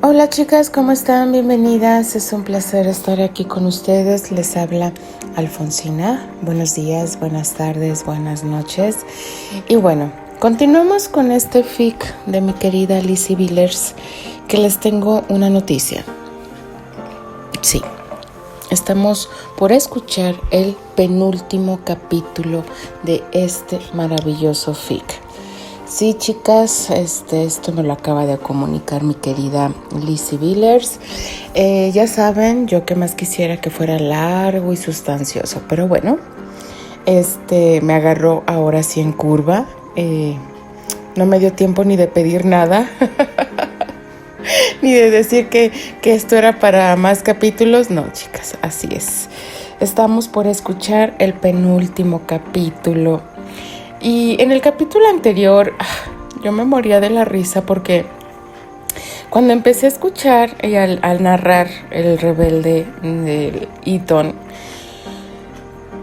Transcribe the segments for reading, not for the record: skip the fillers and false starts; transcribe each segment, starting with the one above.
Hola chicas, ¿cómo están? Bienvenidas. Es un placer estar aquí con ustedes. Les habla Alfonsina. Buenos días, buenas tardes, buenas noches. Y bueno, continuamos con este fic de mi querida Lizzie Villers, que les tengo una noticia. Sí, estamos por escuchar el penúltimo capítulo de este maravilloso fic. Sí, chicas, esto me lo acaba de comunicar mi querida Lizzie Villers. Ya saben, yo que más quisiera que fuera largo y sustancioso, pero bueno, me agarró ahora sí en curva. No me dio tiempo ni de pedir nada, ni de decir que esto era para más capítulos. No, chicas, así es. Estamos por escuchar el penúltimo capítulo. Y en el capítulo anterior, yo me moría de la risa porque cuando empecé a escuchar y al narrar el rebelde de Ethan,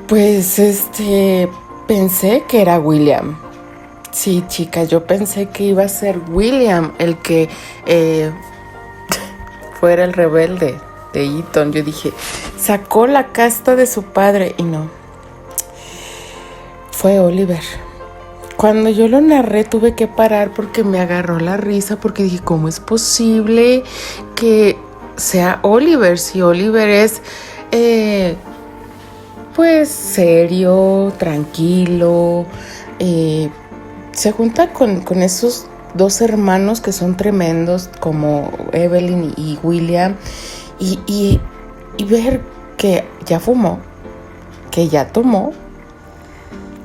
pues pensé que era William. Sí, chicas, yo pensé que iba a ser William el que fuera el rebelde de Ethan. Yo dije, sacó la casta de su padre y no. Fue Oliver. Cuando yo lo narré tuve que parar porque me agarró la risa porque dije, ¿cómo es posible que sea Oliver? Si Oliver es pues serio, tranquilo, se junta con esos dos hermanos que son tremendos como Evelyn y William y ver que ya fumó, que ya tomó.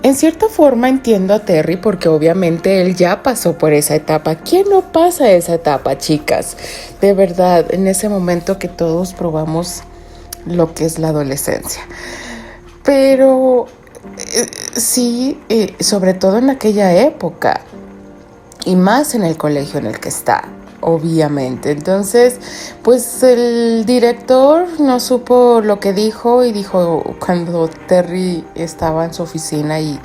En cierta forma entiendo a Terry porque obviamente él ya pasó por esa etapa. ¿Quién no pasa esa etapa, chicas? De verdad, en ese momento que todos probamos lo que es la adolescencia. Pero sí, sobre todo en aquella época y más en el colegio en el que está, obviamente. Entonces, pues el director no supo lo que dijo y dijo cuando Terry estaba en su oficina y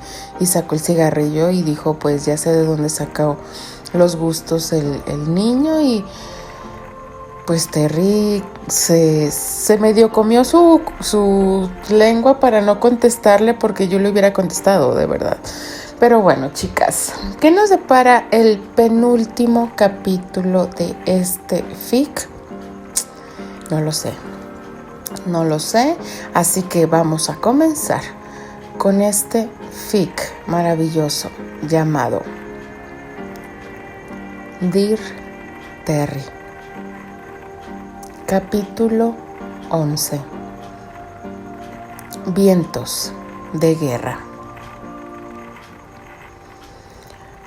sacó el cigarrillo y dijo, pues ya sé de dónde sacó los gustos el niño y pues Terry se medio comió su lengua para no contestarle porque yo le hubiera contestado, de verdad. Pero bueno, chicas, ¿qué nos depara el penúltimo capítulo de este fic? No lo sé, así que vamos a comenzar con este fic maravilloso llamado Dear Terry. Capítulo 11. Vientos de guerra.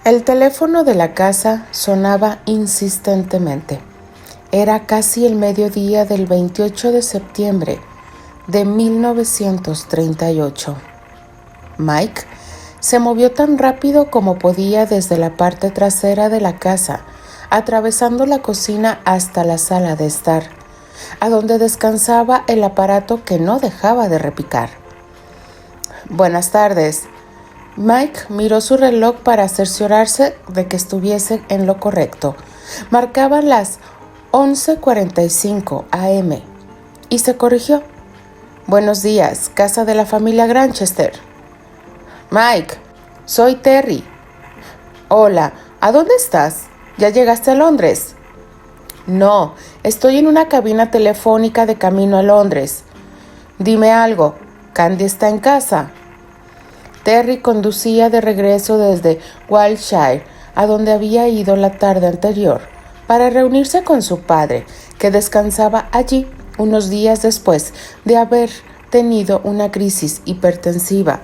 El teléfono de la casa sonaba insistentemente. Era casi el mediodía del 28 de septiembre de 1938. Mike se movió tan rápido como podía desde la parte trasera de la casa, atravesando la cocina hasta la sala de estar, a donde descansaba el aparato que no dejaba de repicar. Buenas tardes. Mike miró su reloj para cerciorarse de que estuviese en lo correcto. Marcaban las 11:45 a.m. y se corrigió. Buenos días, casa de la familia Granchester. Mike, soy Terry. Hola, ¿a dónde estás? ¿Ya llegaste a Londres? No, estoy en una cabina telefónica de camino a Londres. Dime algo, ¿Candy está en casa? Terry conducía de regreso desde Wiltshire, a donde había ido la tarde anterior, para reunirse con su padre, que descansaba allí unos días después de haber tenido una crisis hipertensiva,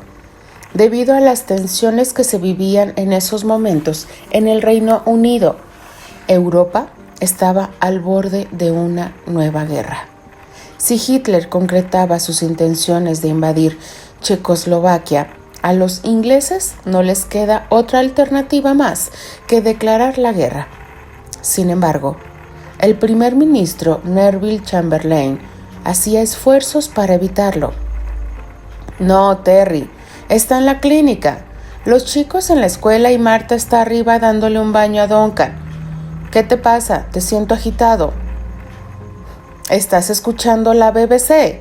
debido a las tensiones que se vivían en esos momentos en el Reino Unido. Europa estaba al borde de una nueva guerra. Si Hitler concretaba sus intenciones de invadir Checoslovaquia, a los ingleses no les queda otra alternativa más que declarar la guerra. Sin embargo, el primer ministro Neville Chamberlain hacía esfuerzos para evitarlo. No, Terry, está en la clínica. Los chicos en la escuela y Marta está arriba dándole un baño a Duncan. ¿Qué te pasa? Te siento agitado. ¿Estás escuchando la BBC?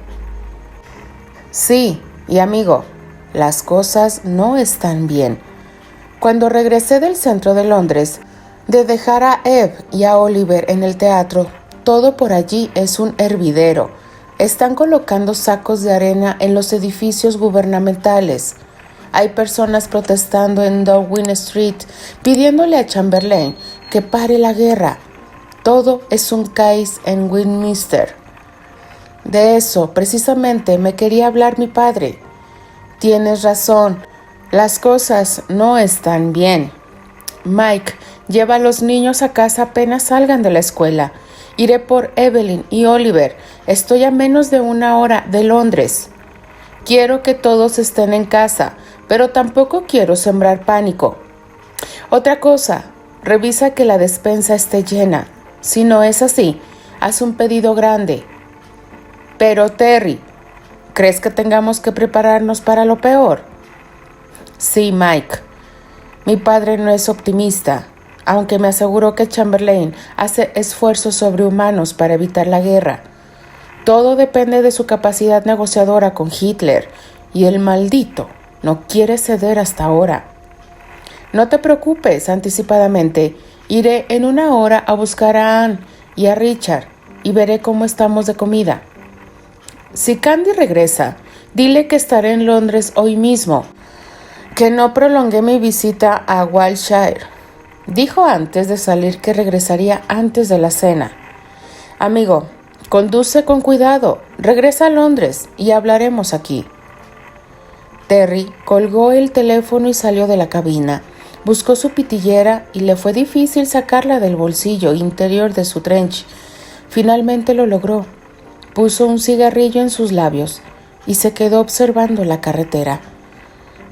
Sí, y amigo, las cosas no están bien. Cuando regresé del centro de Londres, de dejar a Eve y a Oliver en el teatro, todo por allí es un hervidero. Están colocando sacos de arena en los edificios gubernamentales. Hay personas protestando en Downing Street pidiéndole a Chamberlain que pare la guerra. Todo es un caos en Westminster. De eso, precisamente, me quería hablar mi padre. Tienes razón, las cosas no están bien. Mike, lleva a los niños a casa apenas salgan de la escuela. Iré por Evelyn y Oliver. Estoy a menos de 1 hora de Londres. Quiero que todos estén en casa, pero tampoco quiero sembrar pánico. Otra cosa, revisa que la despensa esté llena. Si no es así, haz un pedido grande. Pero Terry, ¿crees que tengamos que prepararnos para lo peor? Sí, Mike. Mi padre no es optimista, aunque me aseguró que Chamberlain hace esfuerzos sobrehumanos para evitar la guerra. Todo depende de su capacidad negociadora con Hitler, y el maldito no quiere ceder hasta ahora. No te preocupes anticipadamente, iré en 1 hora a buscar a Anne y a Richard y veré cómo estamos de comida. Si Candy regresa, dile que estaré en Londres hoy mismo, que no prolongué mi visita a Wiltshire. Dijo antes de salir que regresaría antes de la cena. Amigo, conduce con cuidado, regresa a Londres y hablaremos aquí. Terry colgó el teléfono y salió de la cabina. Buscó su pitillera y le fue difícil sacarla del bolsillo interior de su trench. Finalmente lo logró. Puso un cigarrillo en sus labios y se quedó observando la carretera.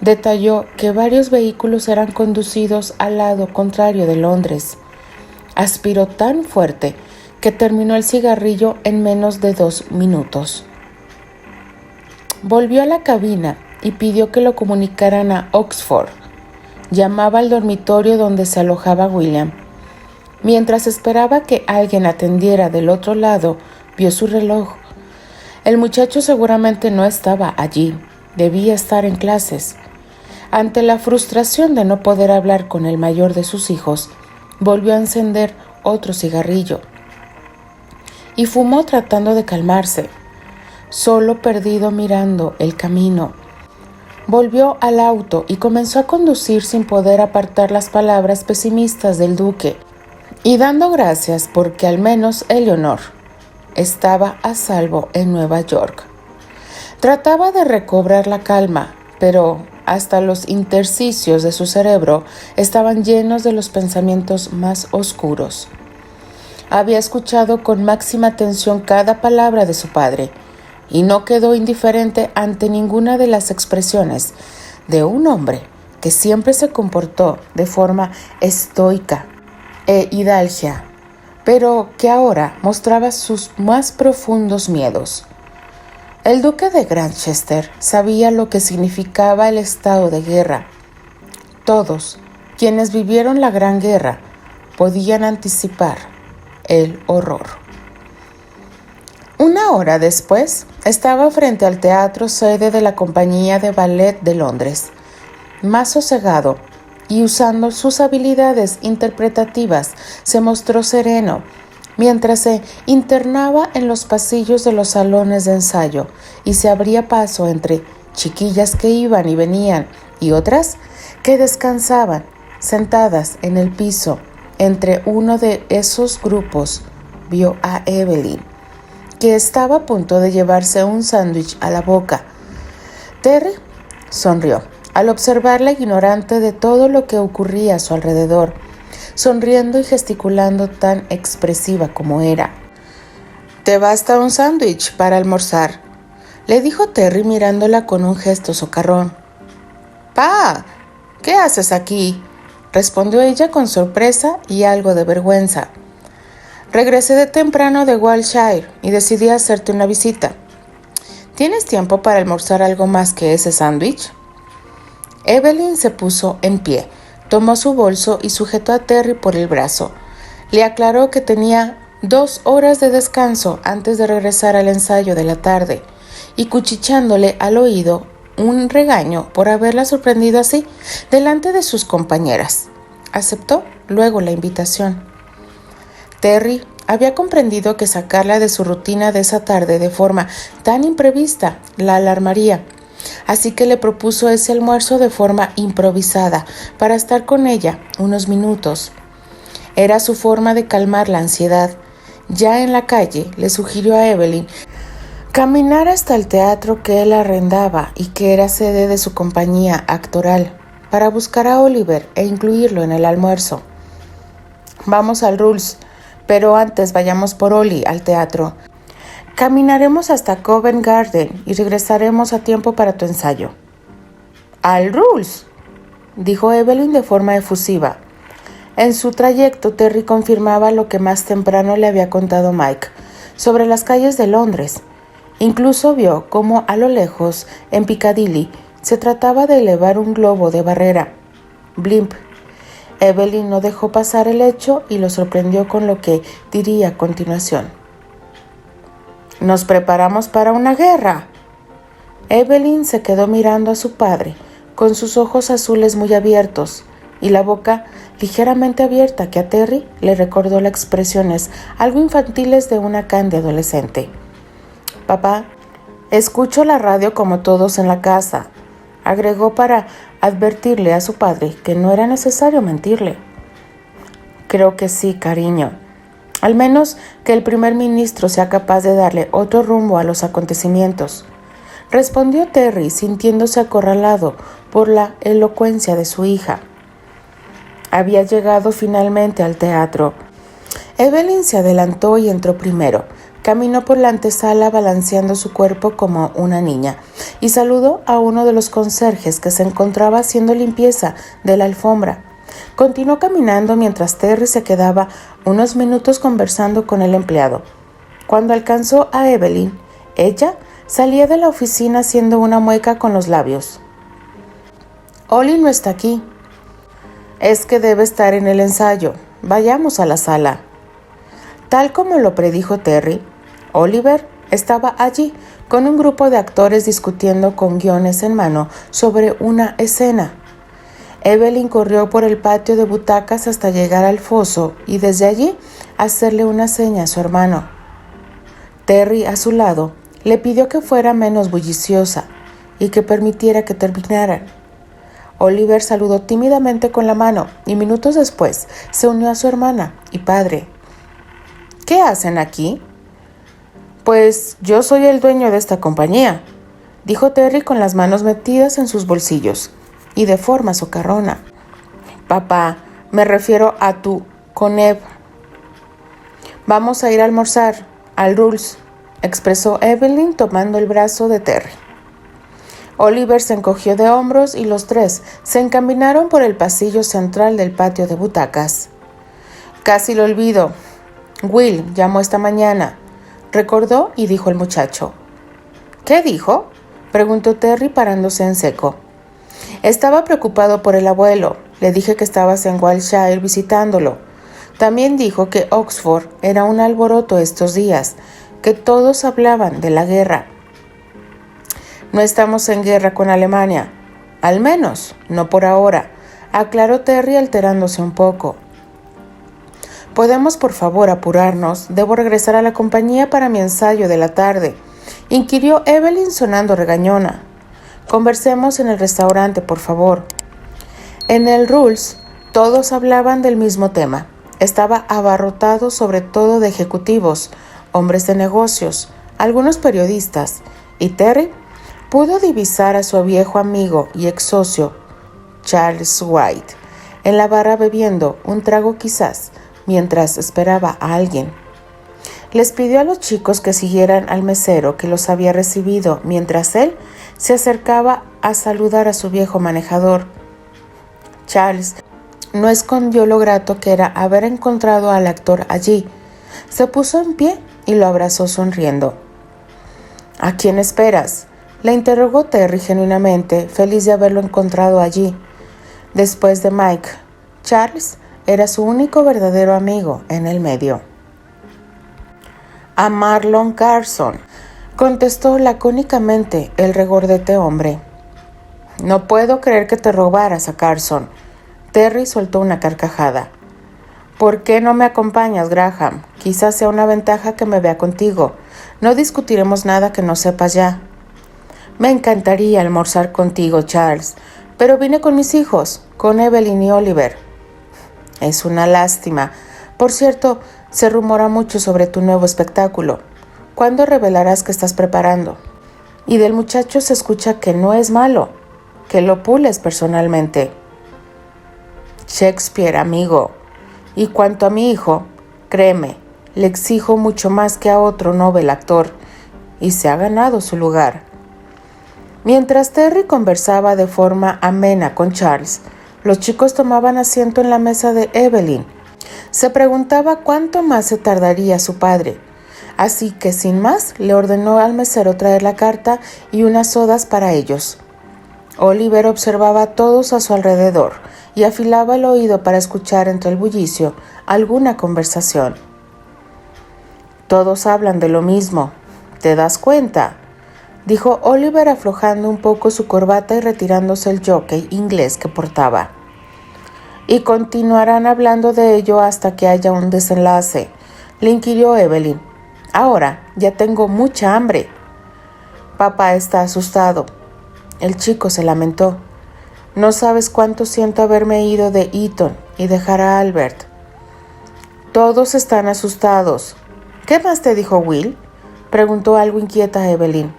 Detalló que varios vehículos eran conducidos al lado contrario de Londres. Aspiró tan fuerte que terminó el cigarrillo en menos de 2 minutos. Volvió a la cabina y pidió que lo comunicaran a Oxford. Llamaba al dormitorio donde se alojaba William. Mientras esperaba que alguien atendiera del otro lado, vio su reloj. El muchacho seguramente no estaba allí, debía estar en clases. Ante la frustración de no poder hablar con el mayor de sus hijos, volvió a encender otro cigarrillo y fumó tratando de calmarse, solo perdido mirando el camino. Volvió al auto y comenzó a conducir sin poder apartar las palabras pesimistas del duque y dando gracias porque al menos Eleanor estaba a salvo en Nueva York. Trataba de recobrar la calma, pero hasta los intersticios de su cerebro estaban llenos de los pensamientos más oscuros. Había escuchado con máxima atención cada palabra de su padre y no quedó indiferente ante ninguna de las expresiones de un hombre que siempre se comportó de forma estoica e hidalgia, pero que ahora mostraba sus más profundos miedos. El duque de Granchester sabía lo que significaba el estado de guerra. Todos quienes vivieron la Gran Guerra podían anticipar el horror. 1 hora después, estaba frente al teatro sede de la Compañía de Ballet de Londres, más sosegado y usando sus habilidades interpretativas, se mostró sereno mientras se internaba en los pasillos de los salones de ensayo y se abría paso entre chiquillas que iban y venían y otras que descansaban sentadas en el piso. Entre uno de esos grupos vio a Evelyn, que estaba a punto de llevarse un sándwich a la boca. Terry sonrió al observarla, ignorante de todo lo que ocurría a su alrededor, sonriendo y gesticulando tan expresiva como era. «¿Te basta un sándwich para almorzar?», le dijo Terry mirándola con un gesto socarrón. «Pa, ¿qué haces aquí?», respondió ella con sorpresa y algo de vergüenza. «Regresé de temprano de Wiltshire y decidí hacerte una visita. ¿Tienes tiempo para almorzar algo más que ese sándwich?». Evelyn se puso en pie, tomó su bolso y sujetó a Terry por el brazo. Le aclaró que tenía 2 horas de descanso antes de regresar al ensayo de la tarde y cuchichándole al oído un regaño por haberla sorprendido así delante de sus compañeras. Aceptó luego la invitación. Terry había comprendido que sacarla de su rutina de esa tarde de forma tan imprevista la alarmaría, así que le propuso ese almuerzo de forma improvisada para estar con ella unos minutos. Era su forma de calmar la ansiedad. Ya en la calle le sugirió a Evelyn caminar hasta el teatro que él arrendaba y que era sede de su compañía actoral, para buscar a Oliver e incluirlo en el almuerzo. Vamos al Rules, pero antes vayamos por Ollie al teatro. Caminaremos hasta Covent Garden y regresaremos a tiempo para tu ensayo. ¿Al Rules?, dijo Evelyn de forma efusiva. En su trayecto, Terry confirmaba lo que más temprano le había contado Mike sobre las calles de Londres. Incluso vio cómo a lo lejos, en Piccadilly, se trataba de elevar un globo de barrera. Blimp. Evelyn no dejó pasar el hecho y lo sorprendió con lo que diría a continuación. «¿Nos preparamos para una guerra?». Evelyn se quedó mirando a su padre, con sus ojos azules muy abiertos y la boca ligeramente abierta, que a Terry le recordó las expresiones algo infantiles de una Candy adolescente. «Papá, escucho la radio como todos en la casa», agregó para advertirle a su padre que no era necesario mentirle. «Creo que sí, cariño. Al menos que el primer ministro sea capaz de darle otro rumbo a los acontecimientos», respondió Terry, sintiéndose acorralado por la elocuencia de su hija. Había llegado finalmente al teatro. Evelyn se adelantó y entró primero. Caminó por la antesala balanceando su cuerpo como una niña y saludó a uno de los conserjes que se encontraba haciendo limpieza de la alfombra. Continuó caminando mientras Terry se quedaba unos minutos conversando con el empleado. Cuando alcanzó a Evelyn, ella salía de la oficina haciendo una mueca con los labios. «Ollie no está aquí». «Es que debe estar en el ensayo. Vayamos a la sala». Tal como lo predijo Terry, Oliver estaba allí con un grupo de actores discutiendo con guiones en mano sobre una escena. Evelyn corrió por el patio de butacas hasta llegar al foso y desde allí hacerle una seña a su hermano. Terry, a su lado, le pidió que fuera menos bulliciosa y que permitiera que terminaran. Oliver saludó tímidamente con la mano y minutos después se unió a su hermana y padre. «¿Qué hacen aquí?». «Pues yo soy el dueño de esta compañía», dijo Terry con las manos metidas en sus bolsillos y de forma socarrona. «Papá, me refiero a tu Coneb». «Vamos a ir a almorzar, al Rules», expresó Evelyn tomando el brazo de Terry. Oliver se encogió de hombros y los tres se encaminaron por el pasillo central del patio de butacas. «Casi lo olvido. Will llamó esta mañana», recordó y dijo el muchacho. «¿Qué dijo?», preguntó Terry parándose en seco. «Estaba preocupado por el abuelo. Le dije que estabas en Wiltshire visitándolo. También dijo que Oxford era un alboroto estos días, que todos hablaban de la guerra». «No estamos en guerra con Alemania. Al menos, no por ahora», aclaró Terry alterándose un poco. «¿Podemos por favor apurarnos? Debo regresar a la compañía para mi ensayo de la tarde», inquirió Evelyn sonando regañona. «Conversemos en el restaurante, por favor». En el Rules todos hablaban del mismo tema. Estaba abarrotado sobre todo de ejecutivos, hombres de negocios, algunos periodistas, y Terry pudo divisar a su viejo amigo y ex socio, Charles White, en la barra bebiendo un trago quizás, mientras esperaba a alguien. Les pidió a los chicos que siguieran al mesero que los había recibido mientras él se acercaba a saludar a su viejo manejador. Charles no escondió lo grato que era haber encontrado al actor allí. Se puso en pie y lo abrazó sonriendo. «¿A quién esperas?», le interrogó Terry genuinamente, feliz de haberlo encontrado allí. Después de Mike, Charles era su único verdadero amigo en el medio. A Marlon Carson, contestó lacónicamente el regordete hombre. No puedo creer que te robaras a Carson. Terry soltó una carcajada. ¿Por qué no me acompañas, Graham? Quizás sea una ventaja que me vea contigo. No discutiremos nada que no sepas ya. Me encantaría almorzar contigo, Charles, pero vine con mis hijos, con Evelyn y Oliver. Es una lástima. Por cierto, se rumora mucho sobre tu nuevo espectáculo. ¿Cuándo revelarás que estás preparando? Y del muchacho se escucha que no es malo, que lo pules personalmente. Shakespeare, amigo. Y cuanto a mi hijo, créeme, le exijo mucho más que a otro noble actor, y se ha ganado su lugar. Mientras Terry conversaba de forma amena con Charles, los chicos tomaban asiento en la mesa de Evelyn. Se preguntaba cuánto más se tardaría su padre, así que sin más le ordenó al mesero traer la carta y unas sodas para ellos. Oliver observaba a todos a su alrededor y afilaba el oído para escuchar entre el bullicio alguna conversación. Todos hablan de lo mismo, ¿te das cuenta?, dijo Oliver aflojando un poco su corbata y retirándose el jockey inglés que portaba. Y continuarán hablando de ello hasta que haya un desenlace, le inquirió Evelyn. Ahora ya tengo mucha hambre. Papá está asustado. El chico se lamentó. No sabes cuánto siento haberme ido de Eton y dejar a Albert. Todos están asustados. ¿Qué más te dijo Will?, preguntó algo inquieta Evelyn.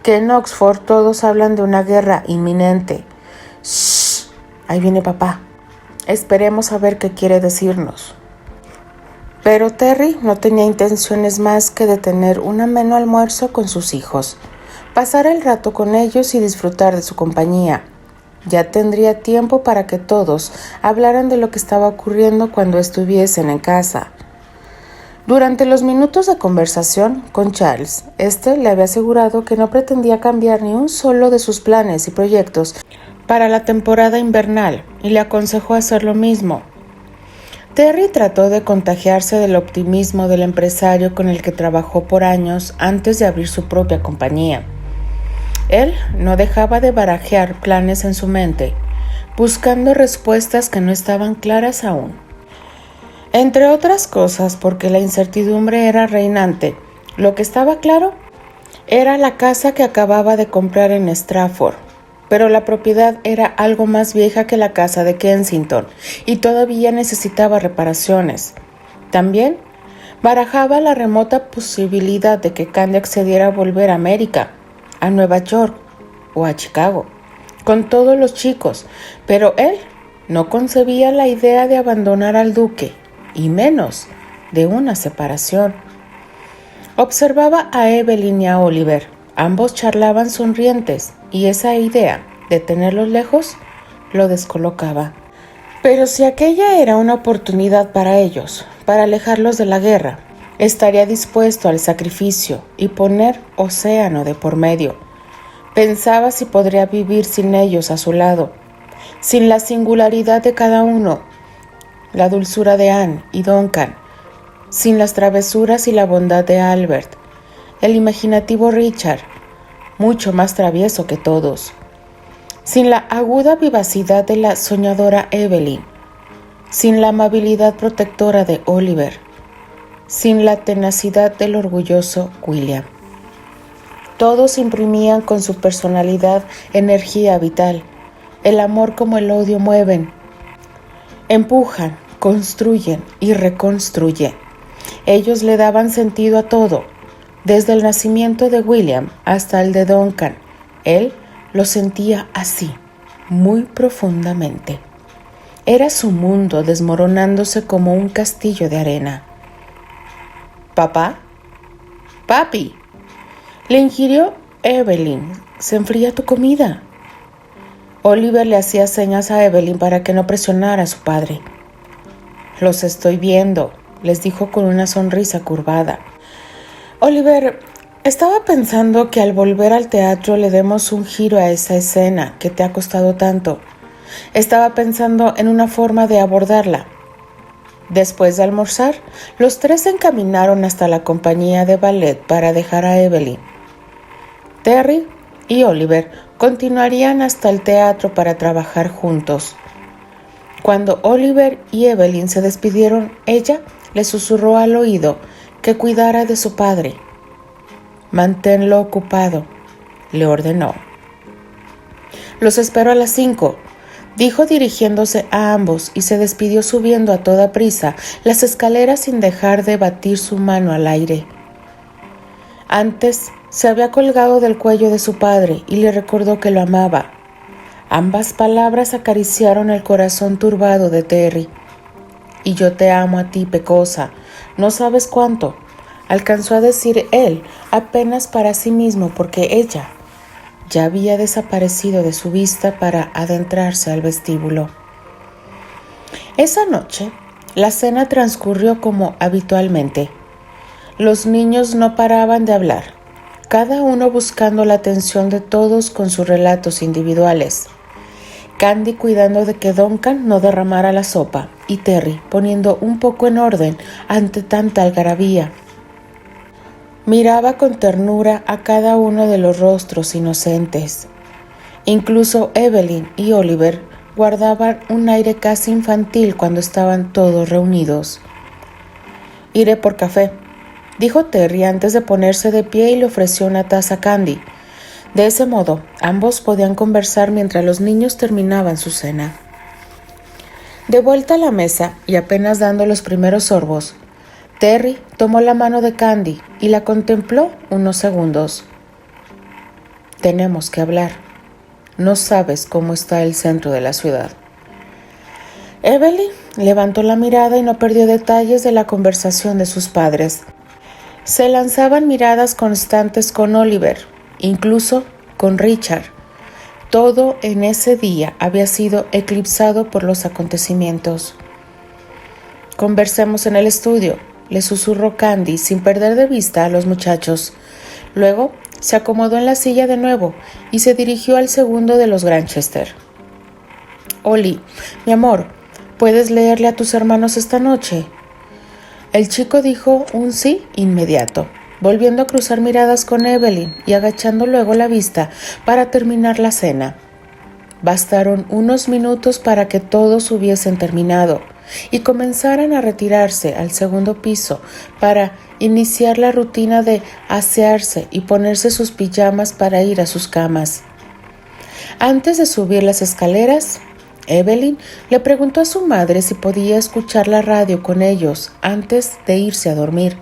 Que en Oxford todos hablan de una guerra inminente. Shh, ahí viene papá. Esperemos a ver qué quiere decirnos. Pero Terry no tenía intenciones más que de tener un ameno almuerzo con sus hijos, pasar el rato con ellos y disfrutar de su compañía. Ya tendría tiempo para que todos hablaran de lo que estaba ocurriendo cuando estuviesen en casa. Durante los minutos de conversación con Charles, le había asegurado que no pretendía cambiar ni un solo de sus planes y proyectos para la temporada invernal y le aconsejó hacer lo mismo. Terry trató de contagiarse del optimismo del empresario con el que trabajó por años antes de abrir su propia compañía. Él no dejaba de barajear planes en su mente, buscando respuestas que no estaban claras aún. Entre otras cosas, porque la incertidumbre era reinante, lo que estaba claro era la casa que acababa de comprar en Stratford, pero la propiedad era algo más vieja que la casa de Kensington y todavía necesitaba reparaciones. También barajaba la remota posibilidad de que Candy accediera a volver a América, a Nueva York o a Chicago, con todos los chicos, pero él no concebía la idea de abandonar al duque, y menos de una separación. Observaba a Evelyn y a Oliver. Ambos charlaban sonrientes, y esa idea de tenerlos lejos lo descolocaba. Pero si aquella era una oportunidad para ellos, para alejarlos de la guerra, estaría dispuesto al sacrificio y poner océano de por medio. Pensaba si podría vivir sin ellos a su lado, sin la singularidad de cada uno, la dulzura de Anne y Duncan, sin las travesuras y la bondad de Albert, el imaginativo Richard, mucho más travieso que todos, sin la aguda vivacidad de la soñadora Evelyn, sin la amabilidad protectora de Oliver, sin la tenacidad del orgulloso William. Todos imprimían con su personalidad energía vital. El amor como el odio mueven, empujan, construyen y reconstruyen. Ellos le daban sentido a todo, desde el nacimiento de William hasta el de Duncan. Él lo sentía así, muy profundamente. Era su mundo desmoronándose como un castillo de arena. ¿Papá? ¡Papi! Le ingirió Evelyn. Se enfría tu comida. Oliver le hacía señas a Evelyn para que no presionara a su padre. Los estoy viendo, les dijo con una sonrisa curvada. Oliver, estaba pensando que al volver al teatro le demos un giro a esa escena que te ha costado tanto. Estaba pensando en una forma de abordarla. Después de almorzar, los tres se encaminaron hasta la compañía de ballet para dejar a Evelyn. Terry y Oliver continuarían hasta el teatro para trabajar juntos. Cuando Oliver y Evelyn se despidieron, ella le susurró al oído que cuidara de su padre. «Manténlo ocupado», le ordenó. «Los espero a las 5», dijo dirigiéndose a ambos y se despidió subiendo a toda prisa las escaleras sin dejar de batir su mano al aire. Antes se había colgado del cuello de su padre y le recordó que lo amaba. Ambas palabras acariciaron el corazón turbado de Terry. «Y yo te amo a ti, pecosa, no sabes cuánto», alcanzó a decir él apenas para sí mismo porque ella ya había desaparecido de su vista para adentrarse al vestíbulo. Esa noche, la cena transcurrió como habitualmente. Los niños no paraban de hablar, cada uno buscando la atención de todos con sus relatos individuales. Candy cuidando de que Duncan no derramara la sopa y Terry poniendo un poco en orden ante tanta algarabía. Miraba con ternura a cada uno de los rostros inocentes. Incluso Evelyn y Oliver guardaban un aire casi infantil cuando estaban todos reunidos. «Iré por café», dijo Terry antes de ponerse de pie y le ofreció una taza a Candy. De ese modo, ambos podían conversar mientras los niños terminaban su cena. De vuelta a la mesa y apenas dando los primeros sorbos, Terry tomó la mano de Candy y la contempló unos segundos. «Tenemos que hablar. No sabes cómo está el centro de la ciudad». Evelyn levantó la mirada y no perdió detalles de la conversación de sus padres. Se lanzaban miradas constantes con Oliver, incluso con Richard. Todo en ese día había sido eclipsado por los acontecimientos. «Conversemos en el estudio», le susurró Candy sin perder de vista a los muchachos. Luego se acomodó en la silla de nuevo y se dirigió al segundo de los Granchester. «Oli, mi amor, ¿puedes leerle a tus hermanos esta noche?». El chico dijo un sí inmediato, volviendo a cruzar miradas con Evelyn y agachando luego la vista para terminar la cena. Bastaron unos minutos para que todos hubiesen terminado y comenzaran a retirarse al segundo piso para iniciar la rutina de asearse y ponerse sus pijamas para ir a sus camas. Antes de subir las escaleras, Evelyn le preguntó a su madre si podía escuchar la radio con ellos antes de irse a dormir.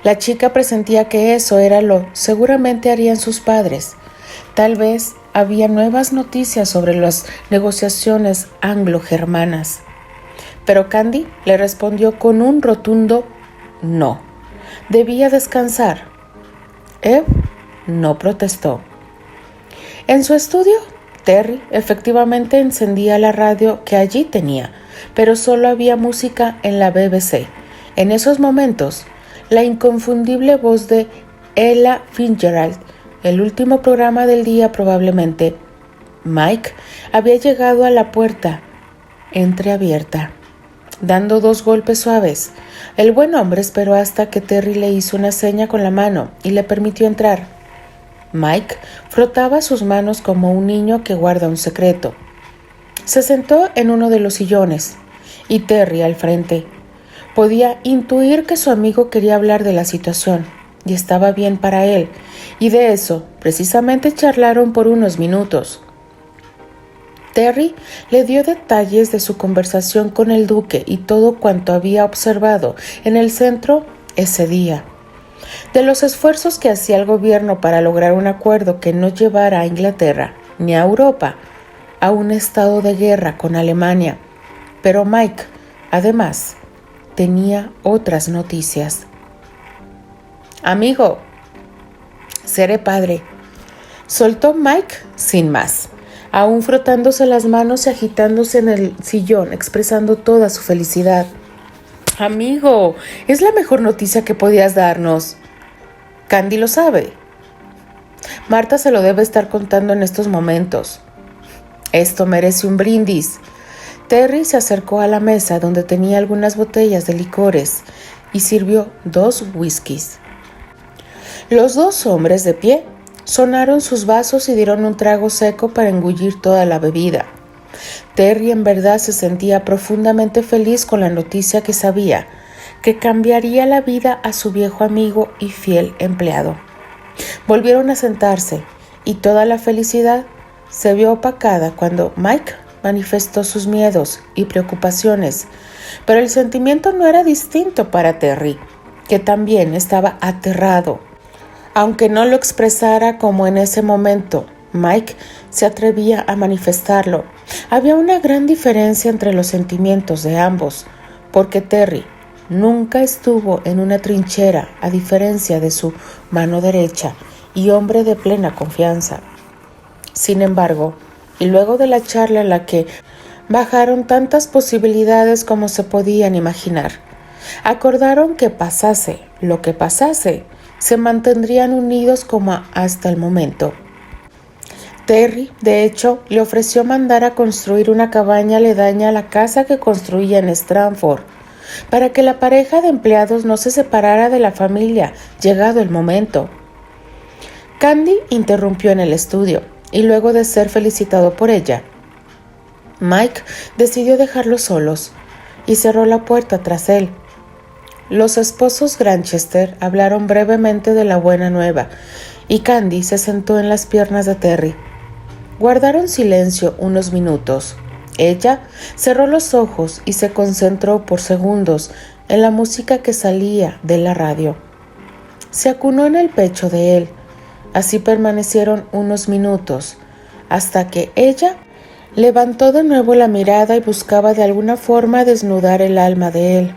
La chica presentía que eso era lo seguramente harían sus padres. Tal vez había nuevas noticias sobre las negociaciones anglo-germanas. Pero Candy le respondió con un rotundo no. Debía descansar. Eve no protestó. En su estudio, Terry efectivamente encendía la radio que allí tenía, pero solo había música en la BBC. En esos momentos, la inconfundible voz de Ella Fitzgerald, el último programa del día probablemente. Mike había llegado a la puerta entreabierta. Dando 2 golpes suaves, el buen hombre esperó hasta que Terry le hizo una seña con la mano y le permitió entrar. Mike frotaba sus manos como un niño que guarda un secreto. Se sentó en uno de los sillones y Terry al frente. Podía intuir que su amigo quería hablar de la situación y estaba bien para él, y de eso precisamente charlaron por unos minutos. Terry le dio detalles de su conversación con el duque y todo cuanto había observado en el centro ese día, de los esfuerzos que hacía el gobierno para lograr un acuerdo que no llevara a Inglaterra ni a Europa a un estado de guerra con Alemania. Pero Mike, además, tenía otras noticias. «Amigo, seré padre», soltó Mike sin más, aún frotándose las manos y agitándose en el sillón, expresando toda su felicidad. «Amigo, es la mejor noticia que podías darnos». «Candy lo sabe. Marta se lo debe estar contando en estos momentos». «Esto merece un brindis». Terry se acercó a la mesa donde tenía algunas botellas de licores y sirvió 2 whiskies. Los 2 hombres de pie sonaron sus vasos y dieron un trago seco para engullir toda la bebida. Terry en verdad se sentía profundamente feliz con la noticia que sabía, que cambiaría la vida a su viejo amigo y fiel empleado. Volvieron a sentarse y toda la felicidad se vio opacada cuando Mike manifestó sus miedos y preocupaciones, pero el sentimiento no era distinto para Terry, que también estaba aterrado. Aunque no lo expresara como en ese momento, Mike se atrevía a manifestarlo. Había una gran diferencia entre los sentimientos de ambos, porque Terry nunca estuvo en una trinchera, a diferencia de su mano derecha y hombre de plena confianza. Sin embargo, y luego de la charla en la que bajaron tantas posibilidades como se podían imaginar, acordaron que pasase lo que pasase, se mantendrían unidos como hasta el momento. Terry, de hecho, le ofreció mandar a construir una cabaña aledaña a la casa que construía en Stratford, para que la pareja de empleados no se separara de la familia, llegado el momento. Candy interrumpió en el estudio, y luego de ser felicitado por ella, Mike decidió dejarlos solos y cerró la puerta tras él. Los esposos Granchester hablaron brevemente de la buena nueva, y Candy se sentó en las piernas de Terry. Guardaron silencio unos minutos. Ella cerró los ojos y se concentró por segundos en la música que salía de la radio. Se acunó en el pecho de él. Así permanecieron unos minutos, hasta que ella levantó de nuevo la mirada y buscaba de alguna forma desnudar el alma de él.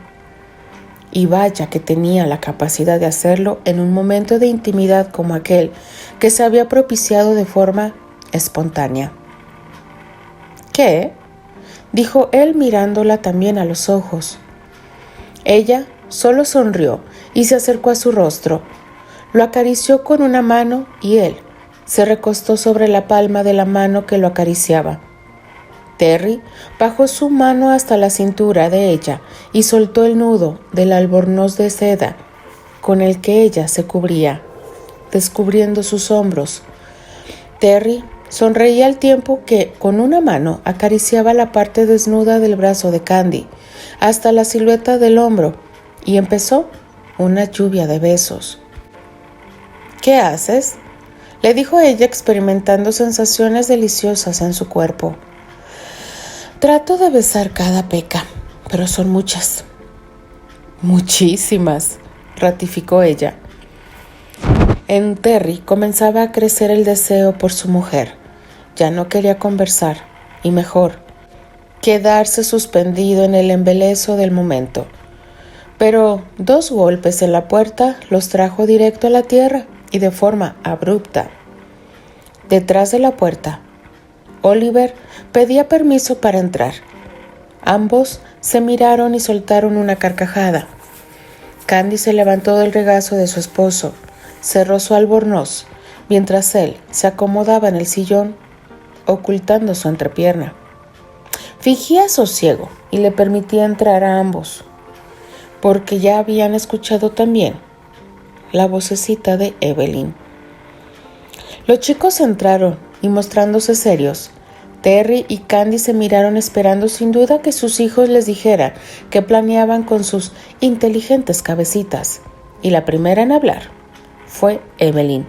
Y vaya que tenía la capacidad de hacerlo en un momento de intimidad como aquel que se había propiciado de forma espontánea. ¿Qué? Dijo él mirándola también a los ojos. Ella solo sonrió y se acercó a su rostro. Lo acarició con una mano y él se recostó sobre la palma de la mano que lo acariciaba. Terry bajó su mano hasta la cintura de ella y soltó el nudo del albornoz de seda con el que ella se cubría, descubriendo sus hombros. Terry sonreía al tiempo que con una mano acariciaba la parte desnuda del brazo de Candy hasta la silueta del hombro y empezó una lluvia de besos. ¿Qué haces?, le dijo ella experimentando sensaciones deliciosas en su cuerpo. Trato de besar cada peca, pero son muchas. Muchísimas, ratificó ella. En Terry comenzaba a crecer el deseo por su mujer. Ya no quería conversar, y mejor, quedarse suspendido en el embeleso del momento. Pero 2 golpes en la puerta los trajo directo a la tierra y de forma abrupta. Detrás de la puerta, Oliver pedía permiso para entrar. Ambos se miraron y soltaron una carcajada. Candy se levantó del regazo de su esposo, cerró su albornoz, mientras él se acomodaba en el sillón, ocultando su entrepierna. Fingía sosiego y le permitía entrar a ambos, porque ya habían escuchado también la vocecita de Evelyn. Los chicos entraron y, mostrándose serios, Terry y Candy se miraron esperando sin duda que sus hijos les dijeran qué planeaban con sus inteligentes cabecitas, y la primera en hablar fue Evelyn.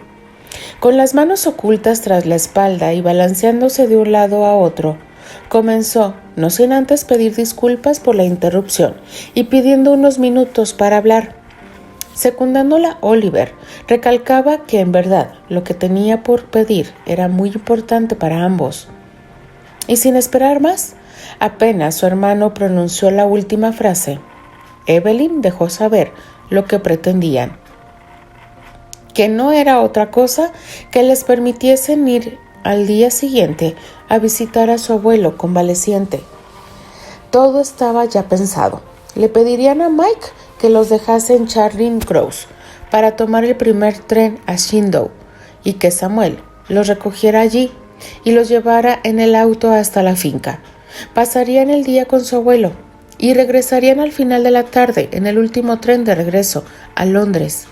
Con las manos ocultas tras la espalda y balanceándose de un lado a otro, comenzó, no sin antes pedir disculpas por la interrupción y pidiendo unos minutos para hablar. Secundándola, Oliver recalcaba que en verdad lo que tenía por pedir era muy importante para ambos. Y sin esperar más, apenas su hermano pronunció la última frase, Evelyn dejó saber lo que pretendían, que no era otra cosa que les permitiesen ir al día siguiente a visitar a su abuelo convaleciente. Todo estaba ya pensado. Le pedirían a Mike que los dejase en Charing Cross para tomar el primer tren a Shindow y que Samuel los recogiera allí y los llevara en el auto hasta la finca. Pasarían el día con su abuelo y regresarían al final de la tarde en el último tren de regreso a Londres.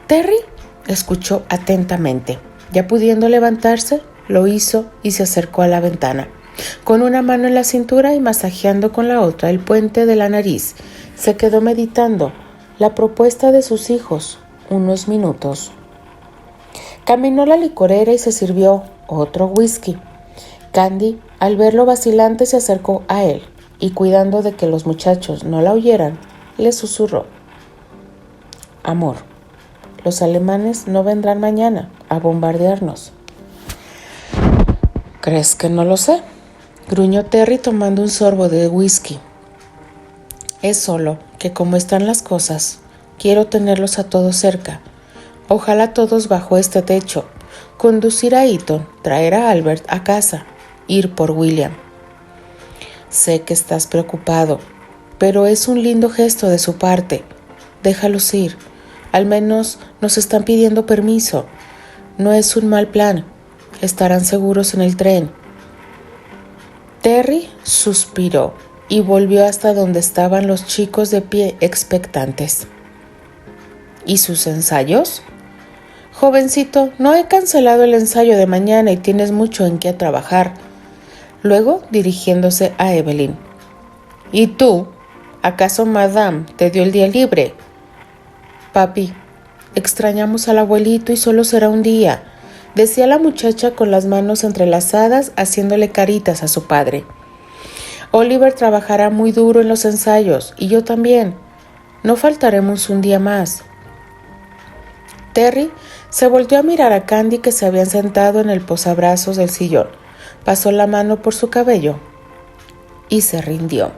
Terry escuchó atentamente. Ya pudiendo levantarse, lo hizo y se acercó a la ventana. Con una mano en la cintura y masajeando con la otra el puente de la nariz, se quedó meditando la propuesta de sus hijos unos minutos. Caminó a la licorera y se sirvió otro whisky. Candy, al verlo vacilante, se acercó a él y, cuidando de que los muchachos no la oyeran, le susurró: «Amor, los alemanes no vendrán mañana a bombardearnos». «¿Crees que no lo sé?», gruñó Terry tomando un sorbo de whisky. «Es solo que como están las cosas, quiero tenerlos a todos cerca. Ojalá todos bajo este techo. Conducir a Eton, traer a Albert a casa, ir por William. Sé que estás preocupado, pero es un lindo gesto de su parte. Déjalos ir. Al menos nos están pidiendo permiso. No es un mal plan. Estarán seguros en el tren». Terry suspiró y volvió hasta donde estaban los chicos de pie expectantes. «¿Y sus ensayos?». «Jovencito, no he cancelado el ensayo de mañana y tienes mucho en qué trabajar». Luego, dirigiéndose a Evelyn: «¿Y tú? ¿Acaso Madame te dio el día libre?». «Papi, extrañamos al abuelito y solo será un día», decía la muchacha con las manos entrelazadas, haciéndole caritas a su padre. «Oliver trabajará muy duro en los ensayos y yo también. No faltaremos un día más». Terry se volteó a mirar a Candy, que se habían sentado en el posabrazos del sillón. Pasó la mano por su cabello y se rindió.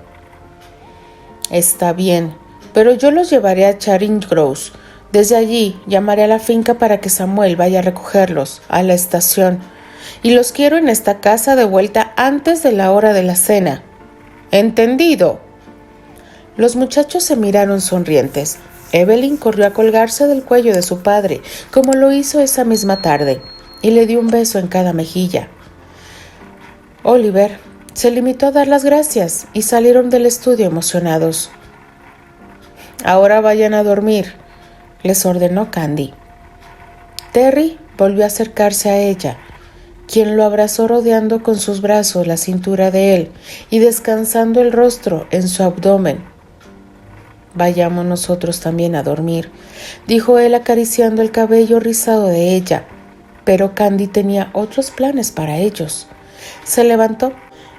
«Está bien, pero yo los llevaré a Charing Cross. Desde allí llamaré a la finca para que Samuel vaya a recogerlos a la estación. Y los quiero en esta casa de vuelta antes de la hora de la cena. ¿Entendido?». Los muchachos se miraron sonrientes. Evelyn corrió a colgarse del cuello de su padre, como lo hizo esa misma tarde, y le dio un beso en cada mejilla. Oliver se limitó a dar las gracias y salieron del estudio emocionados. «Ahora vayan a dormir», les ordenó Candy. Terry volvió a acercarse a ella, quien lo abrazó rodeando con sus brazos la cintura de él y descansando el rostro en su abdomen. «Vayamos nosotros también a dormir», dijo él acariciando el cabello rizado de ella, pero Candy tenía otros planes para ellos. Se levantó,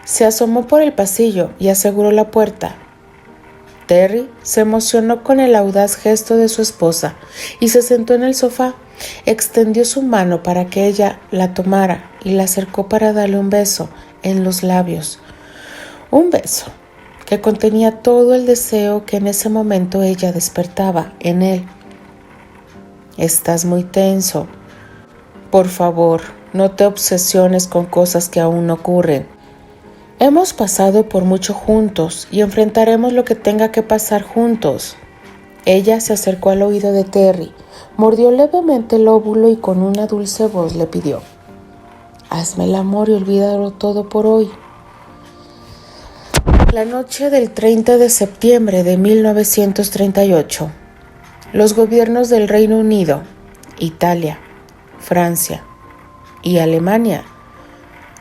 se asomó por el pasillo y aseguró la puerta. Terry se emocionó con el audaz gesto de su esposa y se sentó en el sofá. Extendió su mano para que ella la tomara y la acercó para darle un beso en los labios. Un beso que contenía todo el deseo que en ese momento ella despertaba en él. «Estás muy tenso. Por favor, no te obsesiones con cosas que aún no ocurren. Hemos pasado por mucho juntos y enfrentaremos lo que tenga que pasar juntos». Ella se acercó al oído de Terry, mordió levemente el óvulo y con una dulce voz le pidió: «Hazme el amor y olvídalo todo por hoy». La noche del 30 de septiembre de 1938, los gobiernos del Reino Unido, Italia, Francia y Alemania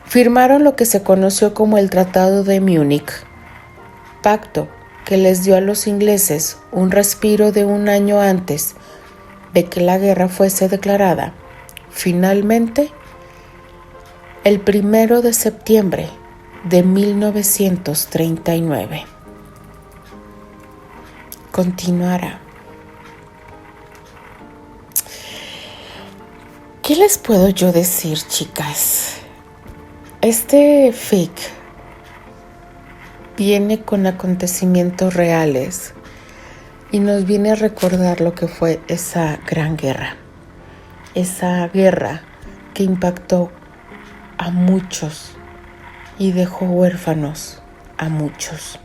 firmaron lo que se conoció como el Tratado de Múnich, pacto que les dio a los ingleses un respiro de un año antes de que la guerra fuese declarada finalmente el 1 de septiembre de 1939. Continuará. ¿Qué les puedo yo decir, chicas? Este fic viene con acontecimientos reales y nos viene a recordar lo que fue esa gran guerra. Esa guerra que impactó a muchos y dejó huérfanos a muchos.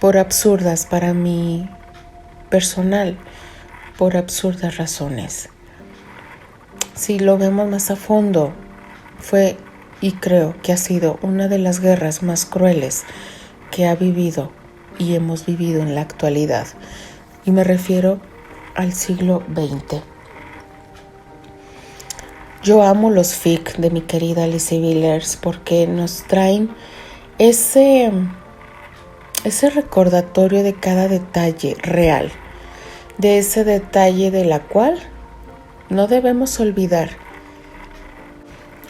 Por absurdas, para mí personal, por absurdas razones. Si lo vemos más a fondo, fue y creo que ha sido una de las guerras más crueles que ha vivido y hemos vivido en la actualidad. Y me refiero al siglo XX. Yo amo los fic de mi querida Lizzie Villers porque nos traen ese recordatorio de cada detalle real, de ese detalle de la cual no debemos olvidar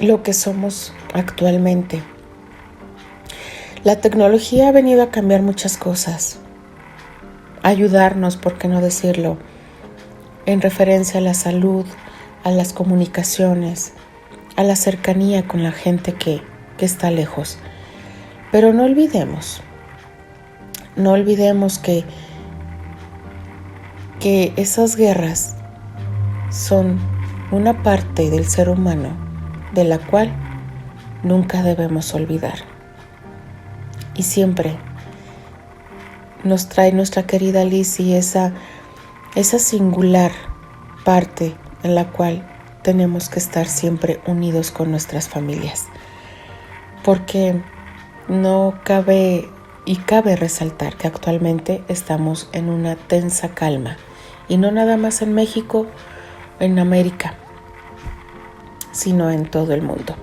lo que somos actualmente. La tecnología ha venido a cambiar muchas cosas, a ayudarnos, por qué no decirlo, en referencia a la salud, a las comunicaciones, a la cercanía con la gente que está lejos. Pero no olvidemos que esas guerras son una parte del ser humano de la cual nunca debemos olvidar. Y siempre nos trae nuestra querida Lizzie esa singular parte en la cual tenemos que estar siempre unidos con nuestras familias. Porque cabe resaltar que actualmente estamos en una tensa calma. Y no nada más en México, en América, sino en todo el mundo.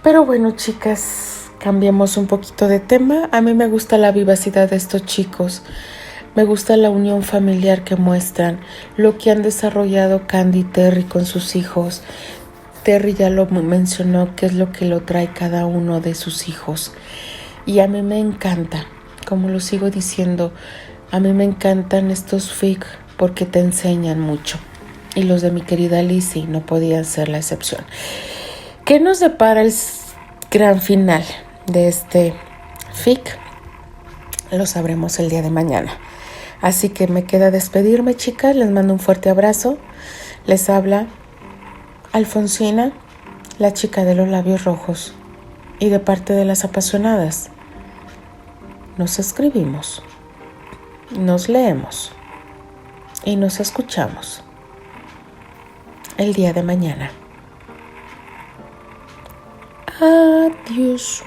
Pero bueno, chicas, cambiemos un poquito de tema. A mí me gusta la vivacidad de estos chicos. Me gusta la unión familiar que muestran, lo que han desarrollado Candy y Terry con sus hijos. Terry ya lo mencionó, qué es lo que lo trae cada uno de sus hijos. Y a mí me encanta, como lo sigo diciendo, a mí me encantan estos fic porque te enseñan mucho. Y los de mi querida Lizzie no podían ser la excepción. ¿Qué nos depara el gran final de este fic? Lo sabremos el día de mañana. Así que me queda despedirme, chicas. Les mando un fuerte abrazo. Les habla Alfonsina, la chica de los labios rojos. Y de parte de las apasionadas, nos escribimos, nos leemos y nos escuchamos el día de mañana. Adiós.